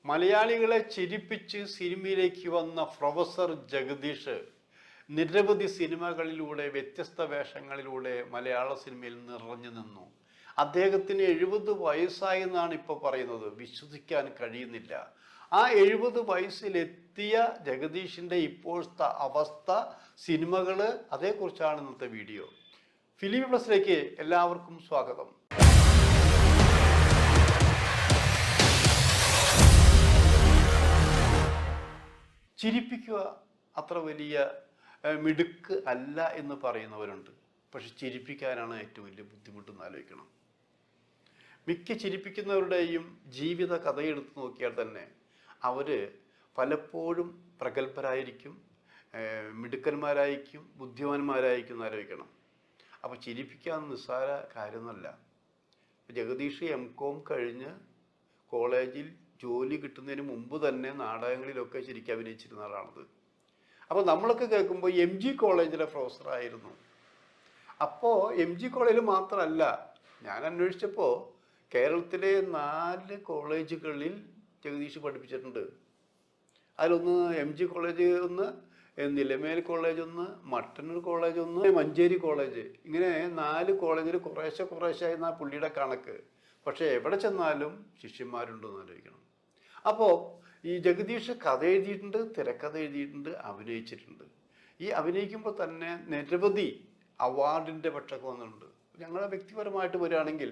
മലയാളികളെ ചിരിപ്പിച്ച് സിനിമയിലേക്ക് വന്ന പ്രൊഫസർ ജഗദീഷ് നിരവധി സിനിമകളിലൂടെ വ്യത്യസ്ത വേഷങ്ങളിലൂടെ മലയാള സിനിമയിൽ നിറഞ്ഞു നിന്നു. അദ്ദേഹത്തിന് 70 വയസ്സായി എന്നാണ് ഇപ്പോൾ പറയുന്നത്. വിശ്വസിക്കാൻ കഴിയുന്നില്ല. ആ 70 വയസ്സിലെത്തിയ ജഗദീഷിൻ്റെ ഇപ്പോഴത്തെ അവസ്ഥ, സിനിമകൾ, അതേക്കുറിച്ചാണ് ഇന്നത്തെ വീഡിയോ. ഫിലിം പ്ലസിലേക്ക് എല്ലാവർക്കും സ്വാഗതം. ചിരിപ്പിക്കുക അത്ര വലിയ മിടുക്ക് അല്ല എന്ന് പറയുന്നവരുണ്ട്. പക്ഷെ ചിരിപ്പിക്കാനാണ് ഏറ്റവും വലിയ ബുദ്ധിമുട്ടെന്ന് ആലോചിക്കണം. മിക്ക ചിരിപ്പിക്കുന്നവരുടെയും ജീവിത കഥയെടുത്ത് നോക്കിയാൽ തന്നെ അവർ പലപ്പോഴും പ്രഗത്ഭരായിരിക്കും, മിടുക്കന്മാരായിരിക്കും, ബുദ്ധിമാന്മാരായിരിക്കും എന്ന് ആലോചിക്കണം. അപ്പോൾ ചിരിപ്പിക്കാൻ നിസ്സാര കാര്യമൊന്നുമല്ല. ജഗദീഷ് M.Com കഴിഞ്ഞ് കോളേജിൽ ജോലി കിട്ടുന്നതിന് മുമ്പ് തന്നെ നാടകങ്ങളിലൊക്കെ ശരിക്കും അഭിനയിച്ചിരുന്ന ആളാണത്. അപ്പോൾ നമ്മളൊക്കെ കേൾക്കുമ്പോൾ MG കോളേജിലെ പ്രൊഫസറായിരുന്നു. അപ്പോൾ MG കോളേജിൽ മാത്രമല്ല, ഞാൻ അന്വേഷിച്ചപ്പോൾ കേരളത്തിലെ 4 കോളേജുകളിൽ ജഗദീഷ് പഠിപ്പിച്ചിട്ടുണ്ട്. അതിലൊന്ന് MG കോളേജ്, ഒന്ന് നിലമേൽ കോളേജ്, ഒന്ന് മട്ടന്നൂർ കോളേജ്, ഒന്ന് മഞ്ചേരി കോളേജ്. ഇങ്ങനെ 4 കോളേജിൽ കുറേശ്ശെ എന്നാ പുള്ളിയുടെ കണക്ക്. പക്ഷേ എവിടെ ചെന്നാലും ശിഷ്യന്മാരുണ്ടെന്ന് ആലോചിക്കണം. അപ്പോൾ ഈ ജഗദീഷ് കഥ എഴുതിയിട്ടുണ്ട്, തിരക്കഥ എഴുതിയിട്ടുണ്ട്, അഭിനയിച്ചിട്ടുണ്ട്. ഈ അഭിനയിക്കുമ്പോൾ തന്നെ നിരവധി അവാർഡിൻ്റെ പക്ഷമൊക്കെ വന്നിട്ടുണ്ട്. ഞങ്ങളെ വ്യക്തിപരമായിട്ട് വരികയാണെങ്കിൽ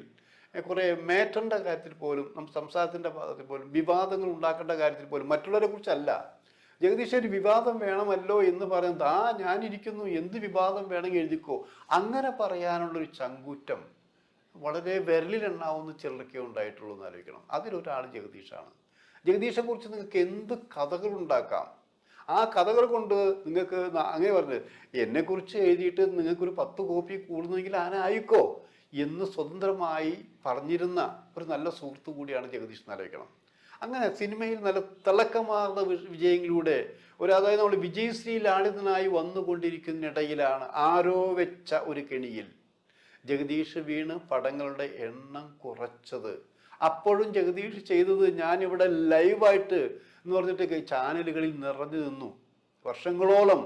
കുറേ മേറ്ററിൻ്റെ കാര്യത്തിൽ പോലും, നമ്മുടെ സംസാരത്തിൻ്റെ ഭാഗത്തിൽ പോലും, വിവാദങ്ങൾ ഉണ്ടാക്കേണ്ട കാര്യത്തിൽ പോലും, മറ്റുള്ളവരെ കുറിച്ചല്ല, ജഗദീഷ് ഒരു വിവാദം വേണമല്ലോ എന്ന് പറയുന്നത്, ഞാനിരിക്കുന്നു, എന്ത് വിവാദം വേണമെങ്കിൽ എഴുതിക്കോ, അങ്ങനെ പറയാനുള്ളൊരു ചങ്കൂറ്റം വളരെ വിരലിലെണ്ണാവുന്ന ചിലരൊക്കെ ഉണ്ടായിട്ടുള്ളൂ എന്ന് ആലോചിക്കണം. അതിലൊരാൾ ജഗദീഷാണ്. ജഗദീഷെ കുറിച്ച് നിങ്ങൾക്ക് എന്ത് കഥകൾ ഉണ്ടാക്കാം. ആ കഥകൾ കൊണ്ട് നിങ്ങൾക്ക് അങ്ങനെ പറഞ്ഞത്, എന്നെക്കുറിച്ച് എഴുതിയിട്ട് നിങ്ങൾക്കൊരു 10 കോപ്പി കൂടുന്നെങ്കിൽ ആയിക്കോ എന്ന് സ്വതന്ത്രമായി പറഞ്ഞിരുന്ന ഒരു നല്ല സുഹൃത്തു കൂടിയാണ് ജഗദീഷ് എന്ന് ആലോചിക്കണം. അങ്ങനെ സിനിമയിൽ നല്ല തിളക്കമാർന്ന വിജയങ്ങളിലൂടെ അതായത് നമ്മൾ വിജയശ്രീ ലാളിതനായി വന്നുകൊണ്ടിരിക്കുന്നതിനിടയിലാണ് ആരോ വെച്ച ഒരു കെണിയിൽ ജഗദീഷ് വീണ് പടങ്ങളുടെ എണ്ണം കുറച്ചത്. അപ്പോഴും ജഗദീഷ് ചെയ്തത്, ഞാനിവിടെ ലൈവായിട്ട് എന്ന് പറഞ്ഞിട്ട് ചാനലുകളിൽ നിറഞ്ഞു നിന്നു, വർഷങ്ങളോളം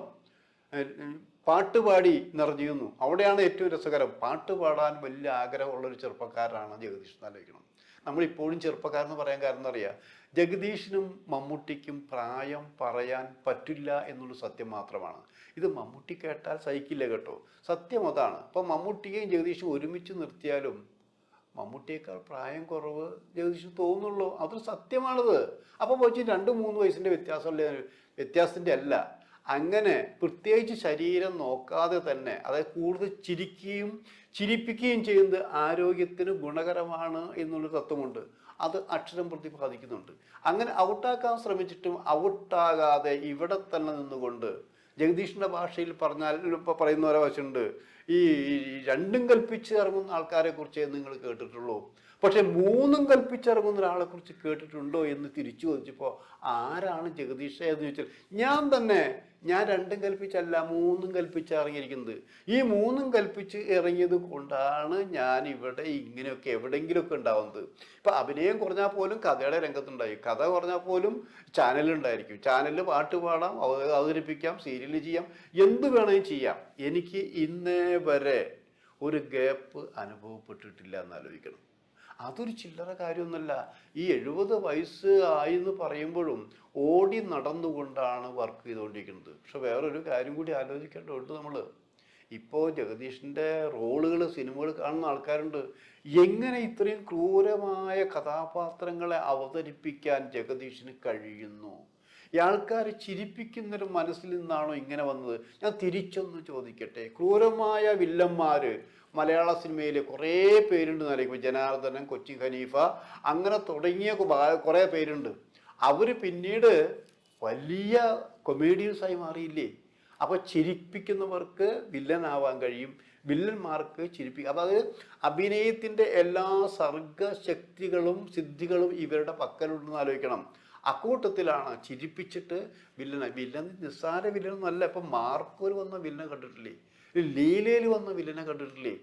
പാട്ടുപാടി നിറഞ്ഞു നിന്നു. അവിടെയാണ് ഏറ്റവും രസകരം. പാട്ട് പാടാൻ വലിയ ആഗ്രഹമുള്ളൊരു ചെറുപ്പക്കാരനാണ് ജഗദീഷ് എന്ന് ആലോചിക്കണം. നമ്മളിപ്പോഴും ചെറുപ്പക്കാരെന്ന് പറയാൻ കാരണം അറിയാം, ജഗദീഷിനും മമ്മൂട്ടിക്കും പ്രായം പറയാൻ പറ്റില്ല എന്നുള്ള സത്യം മാത്രമാണ്. ഇത് മമ്മൂട്ടി കേട്ടാൽ സഹിക്കില്ല കേട്ടോ, സത്യം അതാണ്. അപ്പം മമ്മൂട്ടിയെയും ജഗദീഷും ഒരുമിച്ച് നിർത്തിയാലും മമ്മൂട്ടിയേക്കാൾ പ്രായം കുറവ് ജഗദീഷ് തോന്നുള്ളൂ. അതൊരു സത്യമാണത്. അപ്പോൾ പോയി 2-3 വയസ്സിൻ്റെ വ്യത്യാസത്തിൻ്റെ അല്ല. അങ്ങനെ പ്രത്യേകിച്ച് ശരീരം നോക്കാതെ തന്നെ, അതായത് കൂടുതൽ ചിരിപ്പിക്കുകയും ചെയ്യുന്നത് ആരോഗ്യത്തിന് ഗുണകരമാണ് എന്നുള്ളൊരു തത്വമുണ്ട്. അത് അക്ഷരം പ്രതിപാദിക്കുന്നുണ്ട്. അങ്ങനെ ഔട്ടാക്കാൻ ശ്രമിച്ചിട്ടും ഔട്ടാകാതെ ഇവിടെ തന്നെ നിന്നുകൊണ്ട്, ജഗദീഷിൻ്റെ ഭാഷയിൽ പറഞ്ഞാൽ ഇപ്പോൾ പറയുന്ന ഒരവശമുണ്ട്, ഈ 2ഉം കൽപ്പിച്ച് ഇറങ്ങുന്ന ആൾക്കാരെ കുറിച്ച് നിങ്ങൾ കേട്ടിട്ടുള്ളൂ, പക്ഷെ 3ഉം കൽപ്പിച്ചിറങ്ങുന്ന ഒരാളെ കുറിച്ച് കേട്ടിട്ടുണ്ടോ എന്ന് തിരിച്ചു ചോദിച്ചപ്പോൾ ആരാണ് ജഗദീഷ് എന്ന് ചോദിച്ചാൽ ഞാൻ 2ഉം കൽപ്പിച്ചല്ല 3ഉം കൽപ്പിച്ച് ഇറങ്ങിയിരിക്കുന്നത്. ഈ 3ഉം കൽപ്പിച്ച് ഇറങ്ങിയത് കൊണ്ടാണ് ഞാൻ ഇവിടെ ഇങ്ങനെയൊക്കെ എവിടെയെങ്കിലുമൊക്കെ ഉണ്ടാവുന്നത്. ഇപ്പം അഭിനയം കുറഞ്ഞാൽ പോലും കഥയുടെ രംഗത്തുണ്ടായി, കഥ കുറഞ്ഞാൽ പോലും ചാനലുണ്ടായിരിക്കും, ചാനലിൽ പാട്ട് പാടാം, അവതരിപ്പിക്കാം, സീരിയൽ ചെയ്യാം, എന്ത് വേണമെങ്കിലും ചെയ്യാം. എനിക്ക് ഇന്നേ വരെ ഒരു ഗ്യാപ്പ് അനുഭവപ്പെട്ടിട്ടില്ല എന്നാലോചിക്കണം. അതൊരു ചില്ലറ കാര്യമൊന്നുമല്ല. ഈ 70 വയസ്സ് ആയെന്ന് പറയുമ്പോഴും ഓടി നടന്നുകൊണ്ടാണ് വർക്ക് ചെയ്തുകൊണ്ടിരിക്കുന്നത്. പക്ഷെ വേറൊരു കാര്യം കൂടി ആലോചിക്കേണ്ടതുണ്ട്. നമ്മൾ ഇപ്പോൾ ജഗദീഷിൻ്റെ റോളുകൾ, സിനിമകൾ കാണുന്ന ആൾക്കാരുണ്ട്. എങ്ങനെ ഇത്രയും ക്രൂരമായ കഥാപാത്രങ്ങളെ അവതരിപ്പിക്കാൻ ജഗദീഷിന് കഴിയുന്നു? ഈ ആൾക്കാർ ചിരിപ്പിക്കുന്നൊരു മനസ്സിൽ നിന്നാണോ ഇങ്ങനെ വന്നത്? ഞാൻ തിരിച്ചൊന്ന് ചോദിക്കട്ടെ. ക്രൂരമായ വില്ലന്മാർ മലയാള സിനിമയിൽ കുറേ പേരുണ്ട് എന്നായിരിക്കും. ജനാർദ്ദനൻ, കൊച്ചി ഖനീഫ, അങ്ങനെ തുടങ്ങിയ കുറേ പേരുണ്ട്. അവർ പിന്നീട് വലിയ കൊമേഡിയൻസായി മാറിയില്ലേ? അപ്പോൾ ചിരിപ്പിക്കുന്നവർക്ക് വില്ലനാവാൻ കഴിയും, വില്ലന്മാർക്ക് ചിരിപ്പിക്കുക. അതായത് അഭിനയത്തിൻ്റെ എല്ലാ സർഗശക്തികളും സിദ്ധികളും ഇവരുടെ പക്കലുണ്ടെന്ന് ആലോചിക്കണം. അക്കൂട്ടത്തിലാണ് ചിരിപ്പിച്ചിട്ട് വില്ലൻ നിസ്സാര വില്ലനൊന്നുമല്ല. ഇപ്പം മാർക്കോൽ വന്ന വില്ലനെ കണ്ടിട്ടില്ലേ? ലീലയിൽ വന്ന വില്ലനെ കണ്ടിട്ടില്ലേ?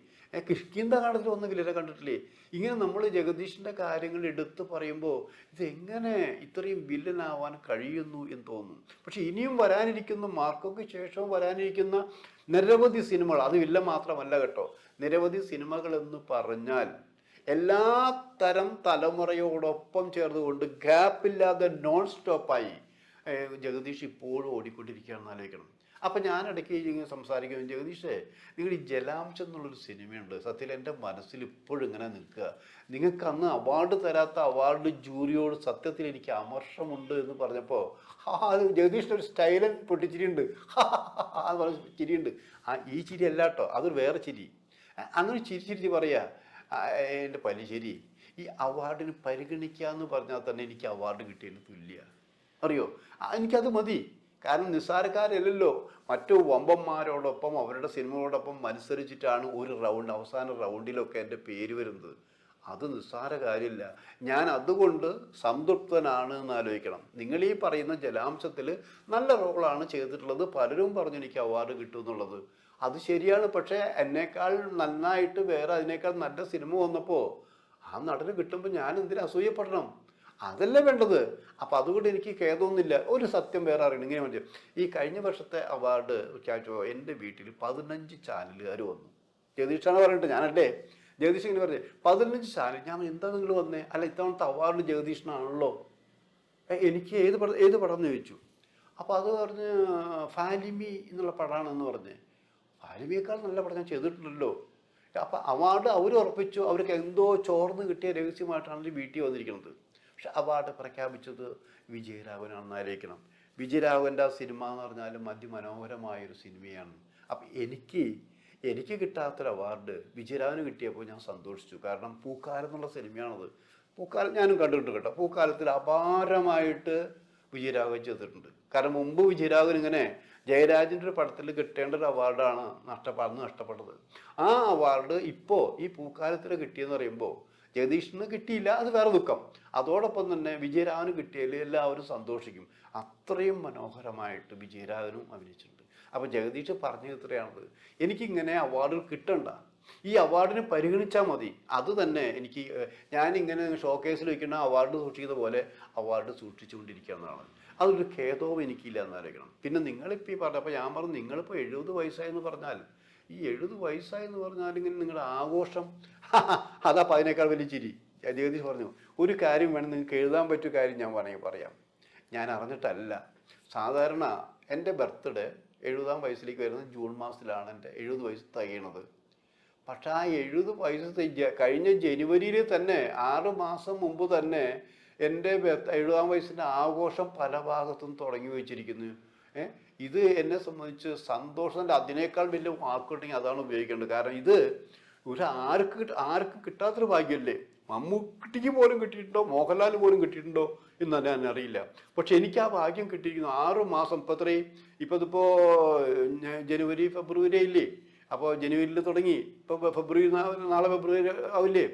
കിഷ്കിന്ധാകാന്ഡത്തിൽ വന്ന വില്ലനെ കണ്ടിട്ടില്ലേ? ഇങ്ങനെ നമ്മൾ ജഗദീഷിൻ്റെ കാര്യങ്ങൾ എടുത്ത് പറയുമ്പോൾ ഇതെങ്ങനെ ഇത്രയും വില്ലനാവാൻ കഴിയുന്നു എന്ന് തോന്നും. പക്ഷെ ഇനിയും വരാനിരിക്കുന്ന മാർക്കോയ്ക്ക് ശേഷവും വരാനിരിക്കുന്ന നിരവധി സിനിമകൾ, അത് വില്ലൻ മാത്രമല്ല കേട്ടോ, നിരവധി സിനിമകൾ എന്ന് പറഞ്ഞാൽ എല്ലാ തരം തലമുറയോടൊപ്പം ചേർന്നുകൊണ്ട് ഗ്യാപ്പില്ലാതെ നോൺ സ്റ്റോപ്പായി ജഗദീഷ് ഇപ്പോഴും ഓടിക്കൊണ്ടിരിക്കുകയാണെന്ന് ആലോചിക്കണം. അപ്പം ഞാൻ ഇടയ്ക്ക് ഇങ്ങനെ സംസാരിക്കും, ജഗദീഷേ നിങ്ങൾ ഈ ജലാംശം എന്നുള്ളൊരു സിനിമയുണ്ട്, സത്യത്തിൽ എൻ്റെ മനസ്സിൽ ഇപ്പോഴും ഇങ്ങനെ നിൽക്കുക. നിങ്ങൾക്ക് അന്ന് അവാർഡ് തരാത്ത അവാർഡ് ജൂറിയോട് സത്യത്തിൽ എനിക്ക് അമർഷമുണ്ട് എന്ന് പറഞ്ഞപ്പോൾ അത് ജഗദീഷിൻ്റെ ഒരു സ്റ്റൈലൻ പൊട്ടിച്ചിരിയുണ്ട്, അത് പറഞ്ഞ ചിരിയുണ്ട്. ഈ ചിരി അല്ല കേട്ടോ, അതൊരു വേറെ ചിരി. അങ്ങനെ ചിരിച്ചിരിച്ച് പറയുക, എൻ്റെ പല്ലിശ്ശേരി ഈ അവാർഡിന് പരിഗണിക്കുക എന്ന് പറഞ്ഞാൽ തന്നെ എനിക്ക് അവാർഡ് കിട്ടിയതിന് തുല്യ, അറിയോ? എനിക്കത് മതി. കാരണം നിസ്സാരക്കാരല്ലല്ലോ, മറ്റു വമ്പന്മാരോടൊപ്പം അവരുടെ സിനിമകളോടൊപ്പം മത്സരിച്ചിട്ടാണ് ഒരു റൗണ്ട്, അവസാന റൗണ്ടിലൊക്കെ എൻ്റെ പേര് വരുന്നത്. അത് നിസ്സാര കാര്യമില്ല. ഞാൻ അതുകൊണ്ട് സംതൃപ്തനാണ് എന്ന് ആലോചിക്കണം. നിങ്ങൾ ഈ പറയുന്ന ജലാംശത്തിൽ നല്ല റോളാണ് ചെയ്തിട്ടുള്ളത്, പലരും പറഞ്ഞു എനിക്ക് അവാർഡ് കിട്ടും എന്നുള്ളത്. അത് ശരിയാണ്. പക്ഷേ എന്നേക്കാൾ നന്നായിട്ട് വേറെ അതിനേക്കാൾ നല്ല സിനിമ വന്നപ്പോൾ ആ നടന് കിട്ടുമ്പോൾ ഞാൻ എന്തിനു അസൂയപ്പെടണം? അതല്ലേ വേണ്ടത്. അപ്പം അതുകൊണ്ട് എനിക്ക് ഖേദമൊന്നുമില്ല. ഒരു സത്യം വേറെ അറിയണം, ഇങ്ങനെ പറ്റും. ഈ കഴിഞ്ഞ വർഷത്തെ അവാർഡ് ചാച്ചോ എൻ്റെ വീട്ടിൽ 15 ചാനലുകാർ വന്നു. ജഗദീഷാണ് പറഞ്ഞിട്ട്, ഞാനല്ലേ ജഗദീഷ് ഇങ്ങനെ പറഞ്ഞു 15 ചാനൽ. ഞാൻ എന്താ നിങ്ങൾ വന്നേ? അല്ല ഇത്തവണത്തെ അവാർഡ് ജഗദീഷിനാണല്ലോ. എനിക്ക് ഏത് പടം എന്ന് ചോദിച്ചു. അപ്പോൾ അത് പറഞ്ഞ് ഫാലിമി എന്നുള്ള പടമാണെന്ന് പറഞ്ഞ്. ഫാലിമിയേക്കാൾ നല്ല പടം ഞാൻ ചെയ്തിട്ടുണ്ടല്ലോ. അപ്പം അവാർഡ് അവർ ഉറപ്പിച്ചു. അവർക്ക് എന്തോ ചോർന്ന് കിട്ടിയ രഹസ്യമായിട്ടാണ് വീട്ടിൽ വന്നിരിക്കുന്നത്. പക്ഷെ അവാർഡ് പ്രഖ്യാപിച്ചത് വിജയരാഘവനാണെന്ന് ആലോചിക്കണം. വിജയരാഘവൻ്റെ ആ സിനിമ എന്ന് പറഞ്ഞാൽ അതിമനോഹരമായൊരു സിനിമയാണ്. അപ്പം എനിക്ക് കിട്ടാത്തൊരു അവാർഡ് വിജയരാഘവന് കിട്ടിയപ്പോൾ ഞാൻ സന്തോഷിച്ചു. കാരണം പൂക്കാലം എന്നുള്ള സിനിമയാണത്. പൂക്കാലം ഞാനും കണ്ടിട്ടുണ്ട് കേട്ടോ. പൂക്കാലത്തിൽ അപാരമായിട്ട് വിജയരാഘവൻ ചെയ്തിട്ടുണ്ട്. കാരണം മുമ്പ് വിജയരാഘവൻ ഇങ്ങനെ ജയരാജൻ്റെ ഒരു പടത്തിൽ കിട്ടേണ്ട ഒരു അവാർഡാണ് നഷ്ടപ്പെട്ടത്. ആ അവാർഡ് ഇപ്പോൾ ഈ പൂക്കാലത്തിൽ കിട്ടിയെന്ന് പറയുമ്പോൾ ജഗദീഷിന് കിട്ടിയില്ല, അത് വേറെ ദുഃഖം. അതോടൊപ്പം തന്നെ വിജയരാഘവന് കിട്ടിയതിൽ എല്ലാവരും സന്തോഷിക്കും. അത്രയും മനോഹരമായിട്ട് വിജയരാഘവനും അഭിനയിച്ചിട്ടുണ്ട്. അപ്പോൾ ജഗദീഷ് പറഞ്ഞത് ഇത്രയാണത്, എനിക്കിങ്ങനെ അവാർഡുകൾ കിട്ടണ്ട, ഈ അവാർഡിനെ പരിഗണിച്ചാൽ മതി. അത് തന്നെ എനിക്ക്, ഞാനിങ്ങനെ ഷോക്കേസിൽ വയ്ക്കുന്ന അവാർഡ് സൂക്ഷിക്കുന്ന പോലെ അവാർഡ് സൂക്ഷിച്ചുകൊണ്ടിരിക്കുകയെന്നാണ്. അതൊരു ഖേദവും എനിക്കില്ല എന്നാലോചിക്കണം. പിന്നെ നിങ്ങളിപ്പോൾ ഈ പറഞ്ഞപ്പോൾ ഞാൻ പറഞ്ഞു, നിങ്ങളിപ്പോൾ 70 വയസ്സായെന്ന് പറഞ്ഞാൽ, ഈ 70 വയസ്സായെന്ന് പറഞ്ഞാൽ ഇങ്ങനെ നിങ്ങളുടെ ആഘോഷം അതപ്പോൾ അതിനേക്കാൾ വലിയ ചിരി. ജഗദീഷ് പറഞ്ഞു, ഒരു കാര്യം വേണം, നിങ്ങൾക്ക് എഴുതാൻ പറ്റിയ കാര്യം ഞാൻ പറയാം. ഞാൻ അറിഞ്ഞിട്ടല്ല. സാധാരണ എൻ്റെ ബർത്ത്ഡേ 70 വയസ്സിലേക്ക് വരുന്നത് ജൂൺ മാസത്തിലാണ് എൻ്റെ 70 വയസ്സ് തികയണത്. പക്ഷെ ആ 70 വയസ്സ് കഴിഞ്ഞ ജനുവരിയിൽ തന്നെ 6 മാസം മുമ്പ് തന്നെ എൻ്റെ 70 വയസ്സിൻ്റെ ആഘോഷം പല ഭാഗത്തും തുടങ്ങി വെച്ചിരിക്കുന്നു. ഇത് എന്നെ സംബന്ധിച്ച് സന്തോഷത്തിൻ്റെ അതിനേക്കാൾ വലിയ വാക്കുണ്ടെങ്കിൽ അതാണ് ഉപയോഗിക്കേണ്ടത്. കാരണം ഇത് ആർക്കും കിട്ടാത്തൊരു ഭാഗ്യമല്ലേ. മമ്മൂട്ടിക്ക് പോലും കിട്ടിയിട്ടുണ്ടോ, മോഹൻലാൽ പോലും കിട്ടിയിട്ടുണ്ടോ എന്ന് തന്നെ അറിയില്ല. പക്ഷെ എനിക്ക് ആ ഭാഗ്യം കിട്ടിയിരിക്കുന്നു. 6 മാസം ഇതിപ്പോൾ ജനുവരി ഫെബ്രുവരി ആയില്ലേ. അപ്പോൾ ജനുവരിയിൽ തുടങ്ങി, ഇപ്പോൾ ഫെബ്രുവരി, നാളെ ഫെബ്രുവരി ആവില്ലേ.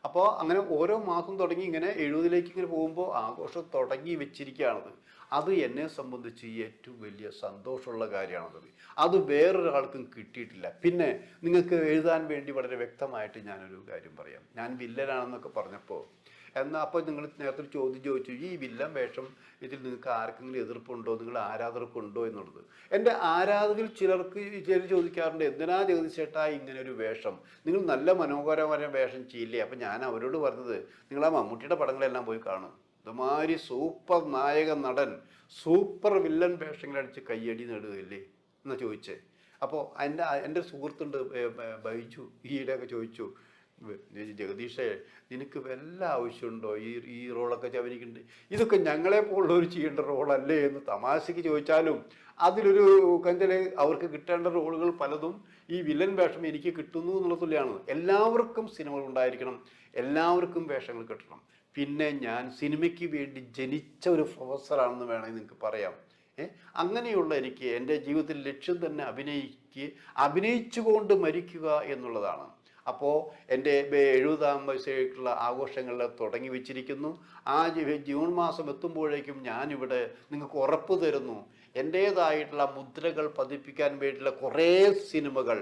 അപ്പോൾ അങ്ങനെ ഓരോ മാസം തുടങ്ങി ഇങ്ങനെ 70ലേക്ക് ഇങ്ങനെ പോകുമ്പോൾ ആഘോഷം തുടങ്ങി വെച്ചിരിക്കുകയാണത്. അത് എന്നെ സംബന്ധിച്ച് ഏറ്റവും വലിയ സന്തോഷമുള്ള കാര്യമാണത്. അത് വേറൊരാൾക്കും കിട്ടിയിട്ടില്ല. പിന്നെ നിങ്ങൾക്ക് എഴുതാൻ വേണ്ടി വളരെ വ്യക്തമായിട്ട് ഞാനൊരു കാര്യം പറയാം. ഞാൻ വില്ലനാണെന്നൊക്കെ പറഞ്ഞപ്പോൾ അപ്പോൾ നിങ്ങൾ നേരത്തെ ചോദ്യം ചോദിച്ചു, ഈ വില്ലൻ വേഷം ഇതിൽ നിങ്ങൾക്ക് ആർക്കെങ്കിലും എതിർപ്പുണ്ടോ, നിങ്ങൾ ആരാധകർക്കുണ്ടോ എന്നുള്ളത്. എൻ്റെ ആരാധകരിൽ ചിലർ ചോദിക്കാറുണ്ട്, എന്തിനാ ജഗദീശേട്ടാ ഇങ്ങനെ ഒരു വേഷം, നിങ്ങൾ നല്ല മനോഹരമായ വേഷം ചെയ്യില്ലേ? അപ്പം ഞാൻ അവരോട് പറഞ്ഞത്, നിങ്ങൾ ആ മമ്മൂട്ടിയുടെ പടങ്ങളെല്ലാം പോയി കാണും. ഇതുമാതിരി സൂപ്പർ നായക നടൻ സൂപ്പർ വില്ലൻ വേഷങ്ങളടിച്ച് കയ്യടി നേടുകയില്ലേ എന്നാ ചോദിച്ചേ. അപ്പോൾ എൻ്റെ സുഹൃത്തുണ്ട് ബൈജു, ഈയിടെയൊക്കെ ചോദിച്ചു, ജഗദീഷേ നിനക്ക് വല്ല ആവശ്യമുണ്ടോ ഈ റോളൊക്കെ അഭിനയിക്കുന്നുണ്ട്, ഇതൊക്കെ ഞങ്ങളെ പോലുള്ളവർ ചെയ്യേണ്ട റോളല്ലേ എന്ന് തമാശയ്ക്ക് ചോദിച്ചാലും അതിലൊരു കഞ്ചല് അവർക്ക് കിട്ടേണ്ട റോളുകൾ പലതും ഈ വില്ലൻ വേഷം എനിക്ക് കിട്ടുന്നു എന്നുള്ള തുല്യമാണ്. എല്ലാവർക്കും സിനിമകൾ ഉണ്ടായിരിക്കണം, എല്ലാവർക്കും വേഷങ്ങൾ കിട്ടണം. പിന്നെ ഞാൻ സിനിമയ്ക്ക് വേണ്ടി ജനിച്ച ഒരു പ്രൊഫസറാണെന്ന് വേണമെങ്കിൽ നിങ്ങൾക്ക് പറയാം. അങ്ങനെയുള്ള എനിക്ക് എൻ്റെ ജീവിതത്തിൽ ലക്ഷ്യം തന്നെ അഭിനയിച്ചുകൊണ്ട് മരിക്കുക എന്നുള്ളതാണ്. അപ്പോൾ എൻ്റെ 70-ാം വയസ്സായിട്ടുള്ള ആഘോഷങ്ങൾ തുടങ്ങി വെച്ചിരിക്കുന്നു. ആ ജൂൺ മാസം എത്തുമ്പോഴേക്കും ഞാനിവിടെ നിങ്ങൾക്ക് ഉറപ്പ് തരുന്നു, എൻ്റേതായിട്ടുള്ള മുദ്രകൾ പതിപ്പിക്കാൻ വേണ്ടിയിട്ടുള്ള കുറേ സിനിമകൾ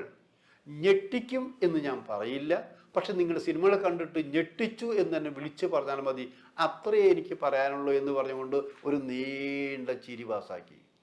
ഞെട്ടിക്കും എന്ന് ഞാൻ പറയില്ല. പക്ഷെ നിങ്ങൾ സിനിമകൾ കണ്ടിട്ട് ഞെട്ടിച്ചു എന്ന് തന്നെ വിളിച്ചു പറഞ്ഞാൽ മതി, അത്രയേ എനിക്ക് പറയാനുള്ളൂ എന്ന് പറഞ്ഞുകൊണ്ട് ഒരു നീണ്ട ചിരി പാസാക്കി.